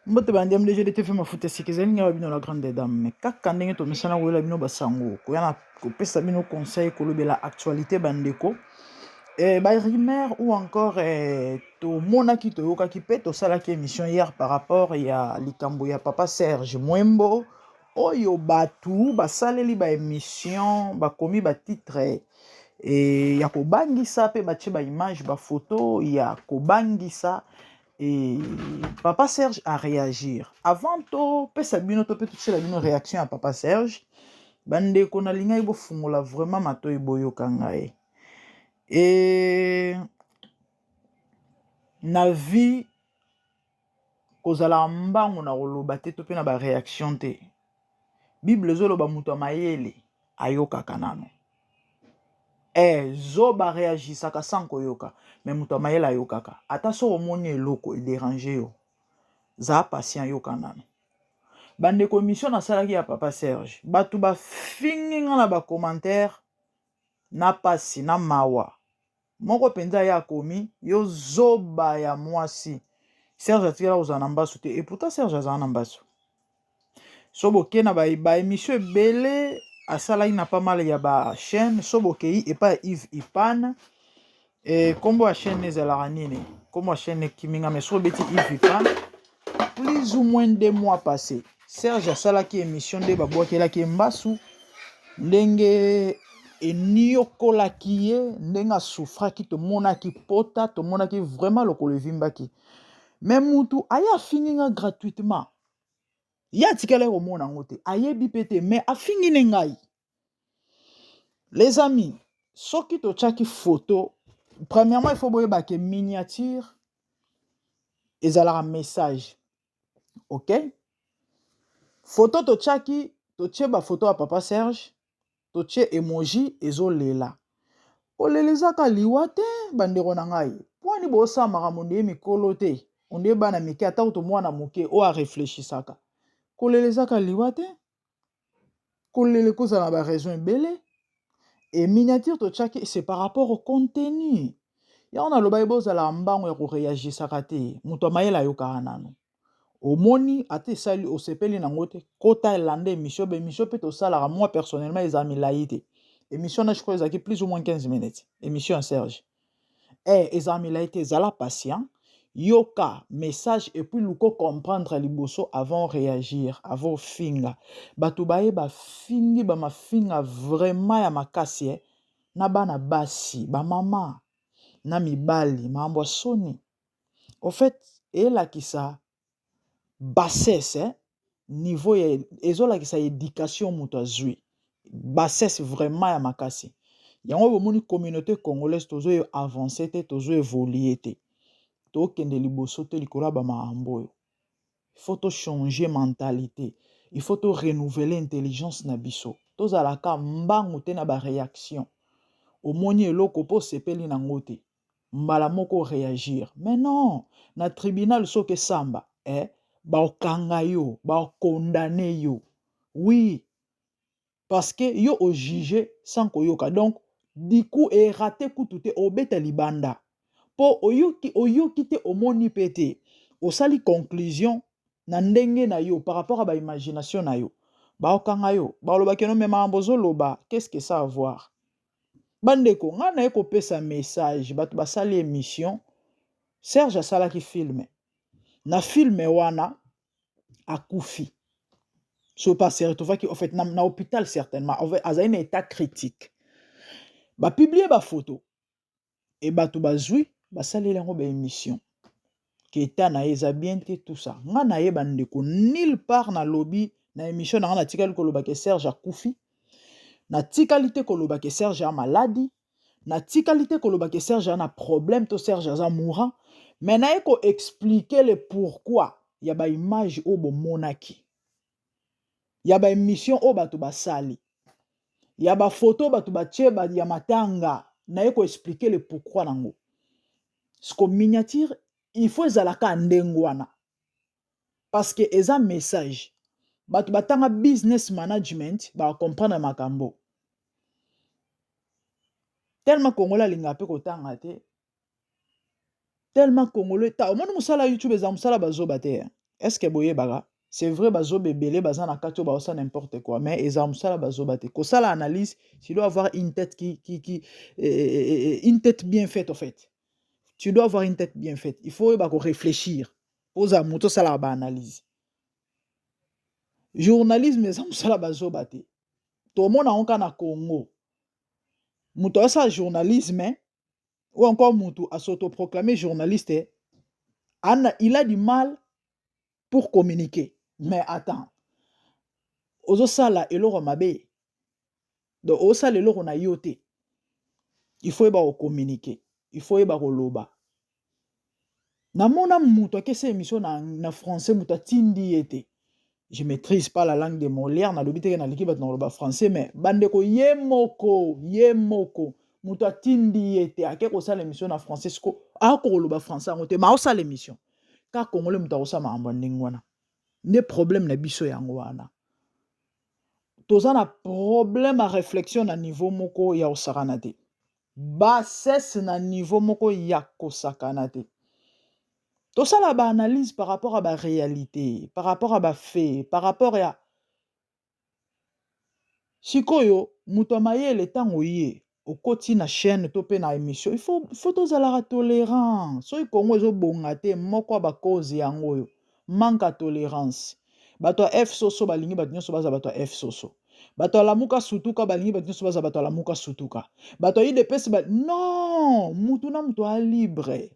Mbote bandi mleje de tefe mafuta sikizeni nga bino la grande dame mais kaka ndenge to misana wela bino basango ko yana ko pesa bino conseil ko lobela actualité bandeko ba rumeur ou encore to mona ki to yoka ki pe to sala ki émission hier par rapport ya likambo ya papa Serge Mwembo oyo batu basaleli ba émission bakomi ba titre et ya ko bangisa pe batie ba image ba photo ya ko bangisa. Et Papa Serge a réagir. Avant tout, pesa bino to pe tout la bino réaction à Papa Serge. Bande ko na linga ibo fungola vraiment mato iboyo kangae. Et na vie kozala mbango na koloba te to pe na ba réaction te. Bible zoloba muto mayele ayoka kanano. Zoba réagisaka sans koyoka, mais muto mayele ayokaka. Ata so omoni eloko e déranger yo. Za patient yo kanano. Bande commission na salaki ya Papa Serge. Batu ba fingi nga na ba commentaire na pasi na mawa. Moko penza ya komi yo zoba ya mwasi. Serge atikala kozana mbasu te. Et pourtant Serge azana mbasu. Soboke na ba émission ebele asalaki na pas mal ya ba chaîne. Soboke et pas Yves Ipan. Et kombo a chaîne ezalaka nini. Kombo a chaîne kiminga mais sobeti Yves Ipan. Plus ou moins 2 mois passés. Serge asalaki émission de babwakelaki mbasu ndenge eniokolaki ye ndenge asufraki tomonaki pota tomonaki vraiment lokolo evimbaki mais mutu aya afingi nga gratuitement ye atikala komona yango te ayebi pe te mais afingi ne ngai. Les amis, soki totiaki photo premièrement il faut boyebake miniature ezalaka message, ok. Photo totiaki totie ba photo ya Papa Serge totie emoji ezolela olelezaka liwa te bandeko na ngai pwani bosamaka monde mikolo te onde bana mike ata to mwana moke o a réfléchisaka kolelezaka liwa te kolele kozala ba raison ebele et miniature totiaki c'est par rapport au contenu ya na loba bozala mbango ya ko réagisaka te muto mayela yokaka nano omoni ate sali osepeli nango te kota elande émission be émission pe to sala moi personnellement ezami laïté émission na je crois ezaki plus ou moins 15 minutes émission Serge ezami laïté zala patient yoka message et puis luko comprendre liboso avant réagir avant finga batu baye ba fingi ba mafinga vraiment ya makasi na bana basi ba mama na mibali mambo soni au fait elakisa bassesse niveau ya ezolakisa éducation muto azwi bassesse vraiment ya makasi yango bomoni communauté congolaise tozo avancer te tozo évoluer te tokende liboso te likolo ba makambo oyo il faut to changer mentalité il faut to renouveler intelligence na biso tozalaka mbangu te na ba réaction omoni eloko po sepeli nango te mbala moko réagir mais non na tribunal soke samba baokanga yo baokondane yo oui parce que yo o juge sans koyoka donc du coup raté kutu te obeta libanda po oyoki te omoni pete osali conclusion na ndenge na yo par rapport à ba imagination na yo baokanga yo balobaki no mema ambozo loba qu'est-ce que ça a à voir bandeko nga na eko pesa message batu basali émission Serge asalaki filme na filme wana akufi so pas retovaki en fait na hôpital certainement en fait azali na état critique ba publier ba photo et batu bazwi basali lango ba émission que état na eza bien te tout ça nga na ye bandeko nulle part na lobby na émission na nga tikali koloba ke Serge akufi na tikalité koloba ke Serge a maladie na tikalité koloba ke Serge a na problème to Serge aza mourant mais na eko expliquer le pourquoi ya ba image o bo monaki ya ba émission o bato basali ya ba photo bato batie ba ya matanga na eko expliquer le pourquoi nango sko miniature il faut ezalaka ndengwana parce que eza message bato batanga business management ba comprendre makambo tellement congolais linga pe kotanga te tellement congolais ta omoni musala YouTube eza musala bazoba te Est-ce que boye baga? C'est vrai, bazo bébélé, baza na kato, baosa n'importe quoi, mais ezam sala bazo bate. Ko ça l'analyse, tu dois avoir une tête une tête bien faite, en fait. Tu dois avoir une tête bien faite. Il faut réfléchir. Pose à moto ça la analyse. Journalisme, ezam sala bazo bate. Tout le monde a encore na Congo. Mouto ça journalisme, ou encore mouto à s'autoproclamer journaliste, il a du mal pour communiquer. Mais attends. Ozo sala eloro mabe. Donc ozo sala eloro na yote. Il faut communiquer. Il faut loba. Na mona mouto ke se émission na français mouto tindi ete. Je maîtrise pas la langue de Molière, na lobité na l'équipe dans le français, mais bandeko yemoko mouto tindi ete ake ko sala émission na français ko ako loba français ngote ma o sala émission. Ka congolais mouto ko sala mambo ndingwana. Ne problème na biso yango wana. Toza na problème à réflexion à niveau moko ya osakana te. Bassesse na niveau moko ya kosakana te. Toza la ba analyse par rapport à la réalité, par rapport à la fait, par rapport à sikoyo muto mayele tango ye okoti na chaîne to pe na émission, il faut toza la tolérance. So Congo ezo bonga te moko ba cause yango yo. Manque à tolérance. Bato F soso balingi bato nyonso baza bato F soso. Bato lamuka sutuka balingi bato nyonso baza bato lamuka sutuka. Bato IDPS non, mutu na mutu a libre.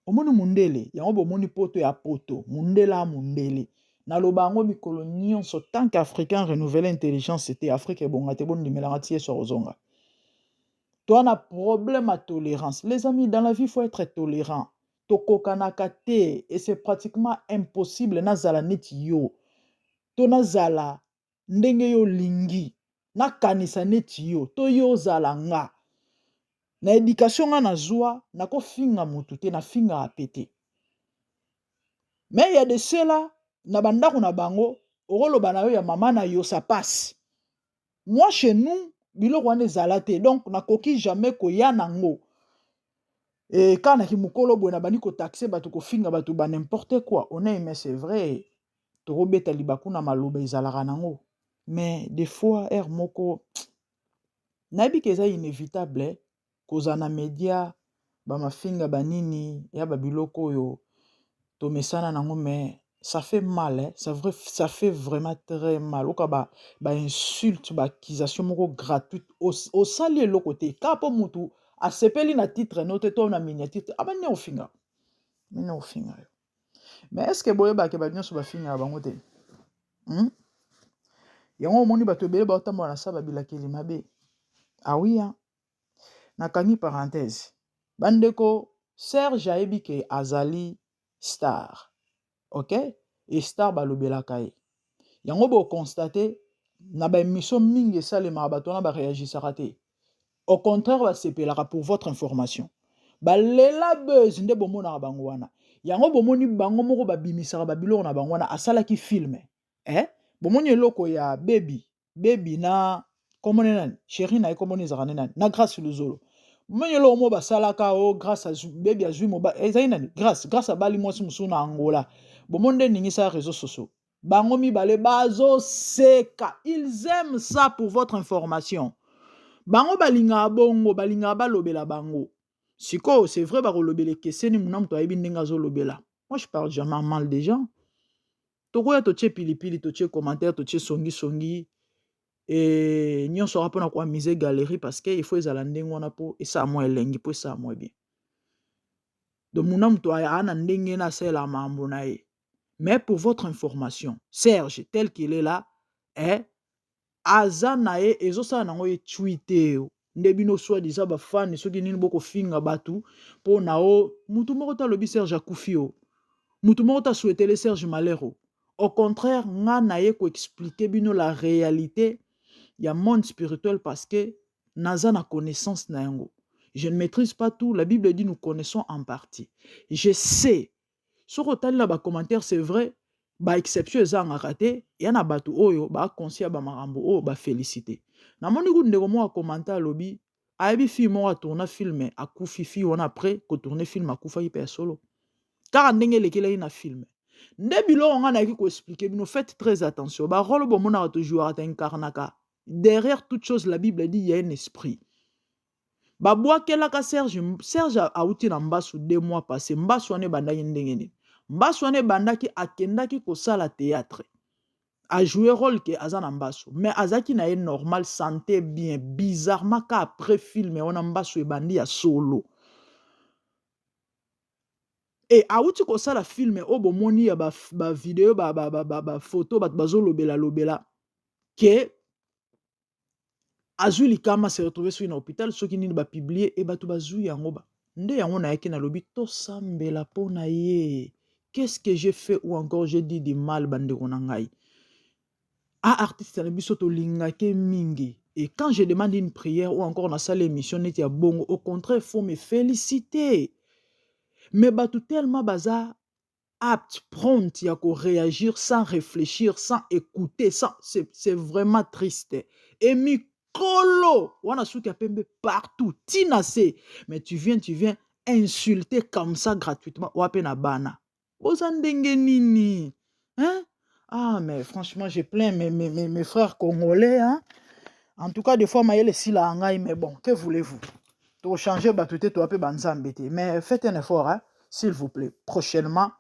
Omoni mundele, yango bomoni poto ya poto, mundela mundele. Na lobango mikolo nyonso tant qu'Africain renouveler intelligence c'était Afrique et bonga te bon numéro tie sur ozonga. Toi na problème à tolérance. Les amis, dans la vie il faut être tolérant. Tokokanaka te et c'est pratiquement impossible nazala neti yo. To nazala ndenge yo lingi. Na kanisa neti yo, to yo zala nga. Na éducation nga na zwa, na ko finga mutu te, na finga apete. Mais il y a de ceux-là, na bandako na bango, orolo banayo ya mama na yo, ça passe. Moi, chez nous, biloko wana ezala te. Donc, na koki jamais koya nango. Et quand na kimukolo boy na bani ko taxer batu ko finga batu ba n'importe quoi. On est, mais c'est vrai. Torobeta libaku na maloba ezalaka nango. Mais des fois, moko, nabi keza inévitable, kozana média, ba mafinga banini, ya babiloko yo, to mesana nango, mais ça fait mal, ça fait vraiment très mal. Oka ba insulte, ba accusation moko gratuite, au sali le côté, kapo mutu, a sepeli na titre, note to na miniature, abane au finga. Mine au finga. Mais est-ce que boye ba ke ba nyonso ba finga bango te? Yango moni ba to bele ba otambo na sa ba bilakeli mabe. Ah oui, hein. Nakani parenthèse. Bandeko, Serge ayebi ke azali star. Ok? Et star balobela kaye. Yango bo constater na ba émission mingi salema bato na ba réagisaka te. Au contraire ba sepelaka pour votre information. Ba lela buzz nde bomona bango wana. Yango bomoni bango moko ba bimisaka ba biloko na bango wana asalaki film. Bomoni eloko ya baby na komone nani chérie na komone ezaka nani na grâce luzolo. Bomoni eloko mo basalaka grâce à baby azui moba ezali nani grâce à bali mwasi musu na Angola. Bomonde ningisa réseaux sociaux. Bango mibale bazo seka. Ils aiment ça pour votre information. Bango balinga bongo balinga balobela bango. Siko c'est vrai bakolobela keseni muna muto ayebi ndenga zo lobela. Moi je parle jamais mal des gens. Tokoya toche pilipili toche commentaire toche songi et nyonso rapona kwa mise galerie parce que il faut ezala ndenge wana po esa mo elengi po esa mo bien. Donc muna muto ana ndenge na sela mambo na ye. Mais pour votre information, Serge tel qu'il est là azanae ezosala nango ye tweete ndebino soi-disant ba fan soki nini boko finga batu po na mutu moko ta lobi Serge akufi mutu moko ta souhaiter le Serge malheur. Au contraire, nga naye ko expliquer bino la réalité ya monde spirituel parce que naza na connaissance na yango. Je ne maîtrise pas tout, la Bible dit nous connaissons en partie. Je sais. Soko tali la ba commentaire c'est vrai, ba exception ezanga raté, yana batu oyo ba conscient ba marambo o ba féliciter. Na moni ku ndeko mo a commenter lobi, ayebi fi mo a tourner film akufi fi on après ko tourner film akufa yi pe solo. Car ndenge lekela yi na film. Nde biloko nga naiki ko expliquer bino, faites très attention. Ba rôle bo mona toujours incarnaka. Derrière toute chose, la Bible dit il y a un esprit. Babwa kelaka Serge a outi na mbasu 2 mois passé. Mbasu ane bandaki ndengeni. Mbasu ane bandaki akendaki ko sala théâtre. A joué rôle que azana mbasu. Mais azaki na normal, santé bien. Bizarrement ka après film on a mbasu e bandi ya solo. Et a outi ko sala film o bo moni ya ba vidéo ba photo ba bazo lobela que azui likama se retrouver sur un hôpital soki nini ba publier et batu bazui yango ba nde yango na yaki na lobi to sambela pona ye. Qu'est-ce que j'ai fait ou encore j'ai dit du mal bande na ngai. Ah artiste na biso to lingake mingi. Et quand je demande une prière ou encore na salle émission neti ya bongo, au contraire faut me féliciter. Mais batu tellement baza apte, prompt à réagir sans réfléchir, sans écouter, c'est vraiment triste. Et Mikolo, on a souki pembe partout, tinasé, mais tu viens insulter comme ça gratuitement, wapena bana. Bozandenge nini, hein? Ah, mais franchement, j'ai plein mes frères congolais, hein? En tout cas, des fois, maïe les sila angaï, mais bon, que voulez-vous? Tu changer batute, tu appelles banzambete, mais faites un effort, hein? S'il vous plaît, prochainement.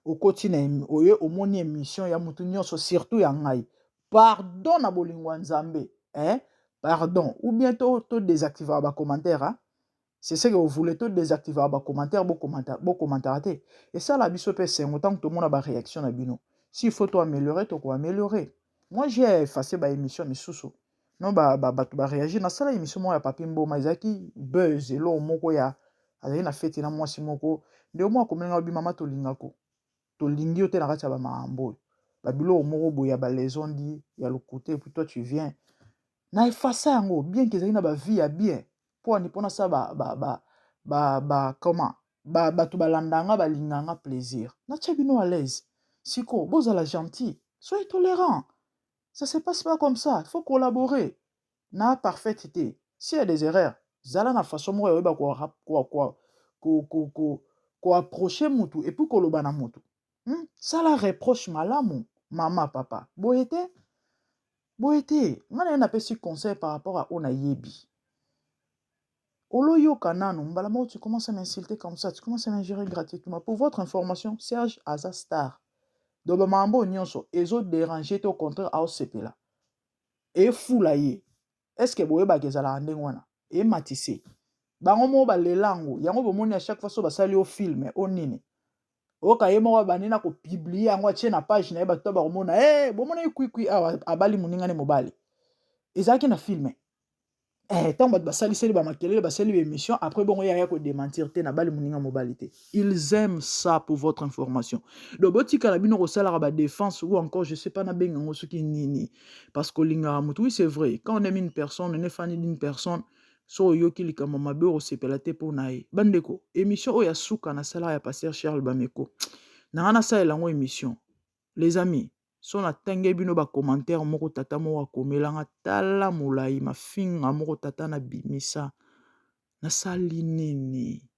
Au quotidien, au mon émission, il y a moutounio, surtout yangai. Pardon à bolingwa nzambe, hein? Pardon. Ou bientôt, tout désactiver vos commentaires, hein? C'est ce que vous voulez, tout désactiver vos commentaires, vos commentaires. Et ça, la biso c'est autant que tout le monde a une réaction à bino. S'il faut tout améliorer, tu peux améliorer. Moi, j'ai effacé ma émission, mais sous non, tu réagir. Dans ça, l'émission, moi, il y a papi mbo, maizaki, buzz, et l'eau, moko ya. Azali na fête, na moi, si moko. De moi, comme on a dit, maman, to lingako. To lingi ote na kati ya ba maambo babilo moko boya ba les on dit ya le côté puis toi tu viens na efasa yango bien que na ba vie ya bien pour ni pona ça comment tu balandanga ba linganga plaisir na tchabino à l'aise siko bozala gentil soyez tolérant ça se passe pas comme ça il faut collaborer na parfaiteté s'il y a des erreurs zala na façon mo yoba ko approcher mutu et puis koloba na mutu. Ça la reproche malamu, maman, papa. Boyete, on a petit conseil par rapport à Ona Yebi. Oloyo Kanano, Mbalamo, tu commences à m'insulter comme ça, tu commences à m'ingérer gratuitement. Pour votre information, Serge Azastar. Dobamambo Nyonso, et autres dérangés au contraire à OCP là. Et foulaye. Est-ce que Boyeba Gezala Andengwana? Et Matissé. Bangomo ba lelango, yango bomoni à chaque fois so basali au film, au nini. Oka ye moko banina ko publier yango atie na page na ye bato ba komona bomona kwikwi abali muninga ne mobali ezaki na film tant bato basaliseli ba makelele basali ba émission après bongo ya ko démentir te na bali muninga mobali te. Ils aiment ça pour votre information. Donc botika la bino ko sala ba défense ou encore je sais pas na benga ngo soki nini parce que linga mutu oui c'est vrai quand on aime une personne on est fan d'une personne so yoki likama mabe o sepela te po na ye bandeko émission o ya suka na sala ya pasteur Charles Bameko na ana sa elango émission les amis so na tenge bino ba commentaire moko tata mo akomelanga tala molai mafinga moko tata na bimisa na sali nini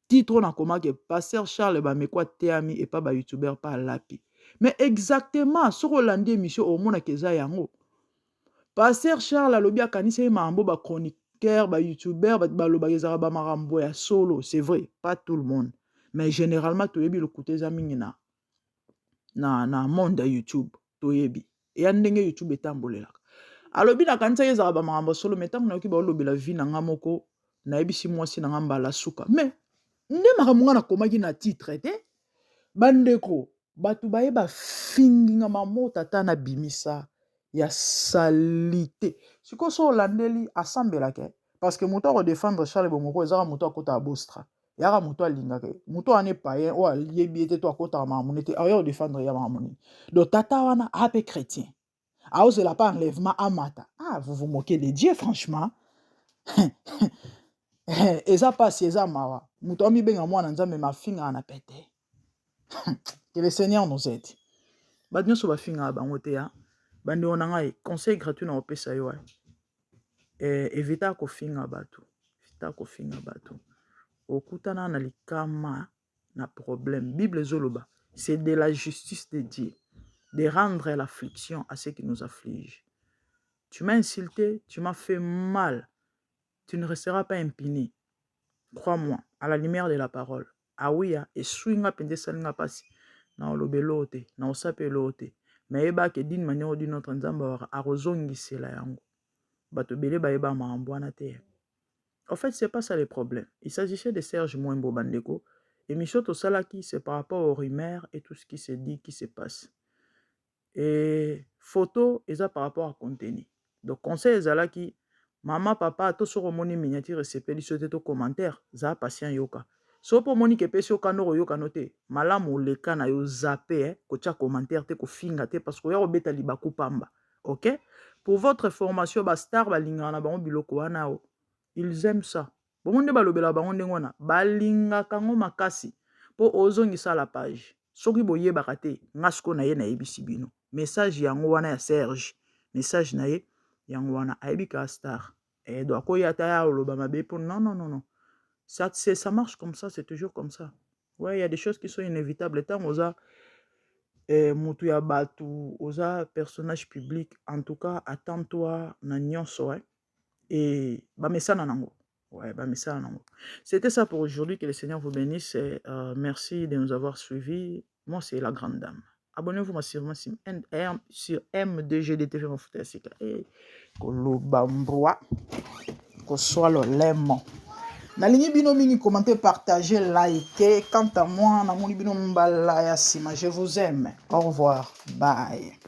titre na koma que pasteur Charles Bameko teami et pas ba youtubeur pas lapi mais exactement so rolandi émission au mona keza yango. Pasteur Charles alobi akanisa ye mambo ba chroniqueur, ba youtubeur, ba loba ezara ba marambo ya solo, c'est vrai, pas tout le monde. Mais généralement toyebi le côté za mingi na monde ya YouTube, toyebi. Et ndenge YouTube etambolelaka. Alobi na kanisa ye ezara ba marambo solo, mais tango na yoki ba lobi la vie na nga moko, na yebisi mwasi na nga mbala suka. Mais nde makambo nga na komaki na titre te. Bandeko, batu baye ba fingi nga mamo tata na bimisa. Ya salité. Si ko so landeli assemble ke parce que moto défendre Charles Bomoko ezara moto akota abostra. Yara moto alinga ke. Moto ane païen o aliyebi ete to akota mamunete ayo défendre ya mamuni. Donc tata wana ape chrétien. A ose la pas enlèvement amata. Ah, vous vous moquez de Dieu franchement. Eza pas eza mawa. Moto ami benga mwana nzambe mafinga na pété. Que le Seigneur nous aide. Ba nyoso ba finga bangote ya. Bande onangai conseil gratuit na opesa yo evita ko finga batu okutana na likama na problème. Bible Zoloba, c'est de la justice de Dieu, de rendre l'affliction à ceux qui nous affligent. Tu m'as insulté, tu m'as fait mal, tu ne resteras pas impunie. Crois-moi, à la lumière de la parole. Ah oui, et swinga pende salinga pasi. Na olobelote, na osapelote. Mais eba que d'une manière ou d'une autre, nzamba arozongi sela yango. Bato bele ba eba maambwana te. En fait, c'est pas ça le problème. Il s'agissait de Serge Mouembo Bandeko. Et Michoto Salaki, c'est par rapport aux rumeurs et tout ce qui se dit, qui se passe. Et photo, et ça par rapport à contenu. Donc, conseil Zalaki, maman, papa, tout sur moni miniature, c'est peli sur tes commentaires, za patient yoka. So pour moni ke pesi yoka no yoka note, malamu le kana yo zappé, ko tia commentaire te ko finga te parce que yo beta libaku pamba. OK? Pour votre formation, ba star ba linga na bango biloko wana o. Ils aiment ça. Bon monde ba lobela bango ndengona, ba linga kango makasi po ozongisa la page. Soki boye bakate, ngasko na ye na yebisi bino. Message yango wana ya Serge. Message na ye yango wana aibika star. Et donc koya ta ya oloba mabe pour non. Ça marche comme ça, c'est toujours comme ça. Ouais, il y a des choses qui sont inévitables. Tant oza mutu ya batu, oza personnage public, en tout cas, attends-toi na nyonso ouais. Et ba mesana nango. Ouais, ba mesana nango. C'était ça pour aujourd'hui, que le Seigneur vous bénisse et merci de nous avoir suivis. Moi, c'est la grande dame. Abonnez-vous massivement sur MDGDTV Mafutasika. Et Kolobambroa, Kosoa le lemon. Nalingi bino mingi commenter, partager, liker. Quant à moi, namoni bino mbala ya sima. Je vous aime. Au revoir. Bye.